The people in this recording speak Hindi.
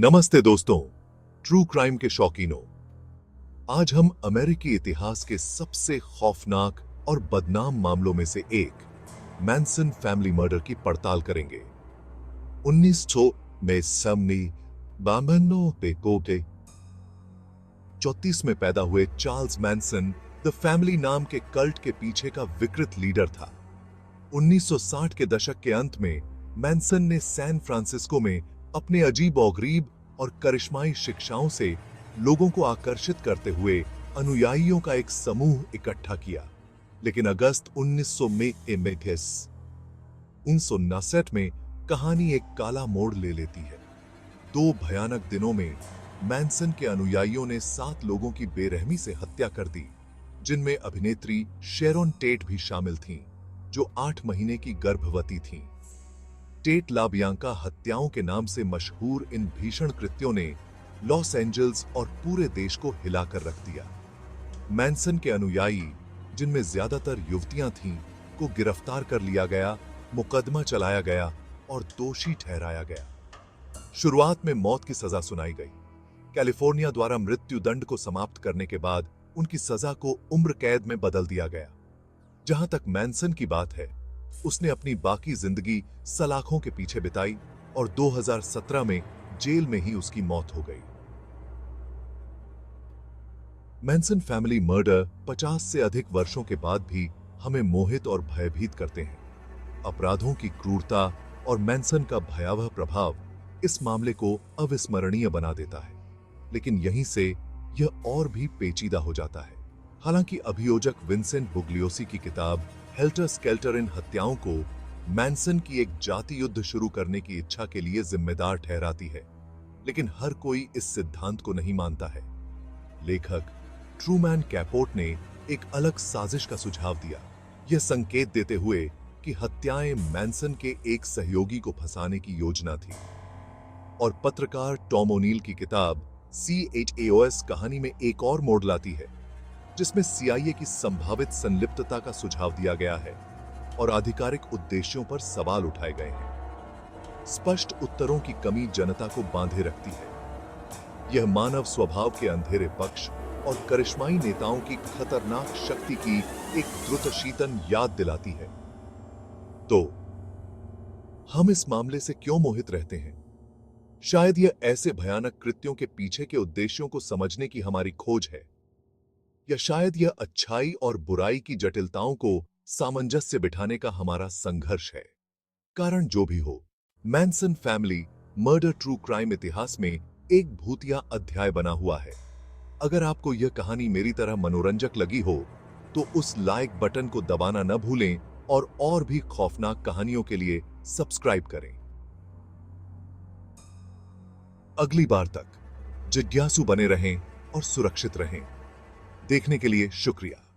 नमस्ते दोस्तों, ट्रू क्राइम के शौकीनों। आज हम अमेरिकी इतिहास के सबसे खौफनाक और बदनाम मामलों में से एक मैनसन फैमिली मर्डर की पड़ताल करेंगे। 1900 में समनी बामनो पेकोटे 34 में पैदा हुए चार्ल्स मैनसन द फैमिली नाम के कल्ट के पीछे का विकृत लीडर था। 1960 के दशक के अंत में मैनसन ने सैन फ्रांसिस्को में अपने अजीब-ओ-गरीब और करिश्माई शिक्षाओं से लोगों को आकर्षित करते हुए अनुयायियों का एक समूह इकट्ठा किया। लेकिन अगस्त 1959 में कहानी एक काला मोड़ ले लेती है। 2 भयानक दिनों में मैनसन के अनुयायियों ने 7 लोगों की बेरहमी से हत्या कर दी, जिनमें अभिनेत्री शेरोन टेट भी शामिल थीं, जो 8 महीने की गर्भवती थीं। टेट लाबियांका हत्याओं के नाम से मशहूर इन भीषण कृत्यों ने लॉस एंजल्स और पूरे देश को हिलाकर रख दिया। मैनसन के अनुयायी, जिनमें ज्यादातर युवतियां थीं, को गिरफ्तार कर लिया गया, मुकदमा चलाया गया और दोषी ठहराया गया। शुरुआत में मौत की सजा सुनाई गई। कैलिफोर्निया द्वारा मृत्यु दंड को समाप्त करने के बाद उनकी सजा को उम्र कैद में बदल दिया गया। जहां तक मैनसन की बात है, उसने अपनी बाकी जिंदगी सलाखों के पीछे बिताई और 2017 में जेल में ही उसकी मौत हो गई। मैनसन फैमिली मर्डर 50 से अधिक वर्षों के बाद भी हमें मोहित और भयभीत करते हैं। अपराधों की क्रूरता और मैनसन का भयावह प्रभाव इस मामले को अविस्मरणीय बना देता है। लेकिन यहीं से यह और भी पेचीदा हो जाता है। हालांकि अभियोजक विंसेंट बुग्लियोसी की किताब हेल्टर स्केल्टर इन हत्याओं को मैनसन की एक जाति युद्ध शुरू करने की इच्छा के लिए जिम्मेदार ठहराती है, लेकिन हर कोई इस सिद्धांत को नहीं मानता है। लेखक ट्रूमैन कैपोट ने एक अलग साजिश का सुझाव दिया, यह संकेत देते हुए कि हत्याएं मैनसन के एक सहयोगी को फंसाने की योजना थी। और पत्रकार टॉम ओनील की किताब CHAOS कहानी में एक और मोड़ लाती है, जिसमें CIA की संभावित संलिप्तता का सुझाव दिया गया है और आधिकारिक उद्देश्यों पर सवाल उठाए गए हैं। स्पष्ट उत्तरों की कमी जनता को बांधे रखती है। यह मानव स्वभाव के अंधेरे पक्ष और करिश्माई नेताओं की खतरनाक शक्ति की एक द्रुतशीतन याद दिलाती है। तो हम इस मामले से क्यों मोहित रहते हैं? शायद यह ऐसे भयानक कृत्यों के पीछे के उद्देश्यों को समझने की हमारी खोज है, या शायद यह अच्छाई और बुराई की जटिलताओं को सामंजस्य बिठाने का हमारा संघर्ष है। कारण जो भी हो, Manson family murder true crime इतिहास में एक भूतिया अध्याय बना हुआ है। अगर आपको यह कहानी मेरी तरह मनोरंजक लगी हो, तो उस लाइक बटन को दबाना न भूलें और भी खौफनाक कहानियों के लिए सब्सक्राइब करें। अगली बार तक जिज्ञासु बने रहें और सुरक्षित रहें। देखने के लिए शुक्रिया।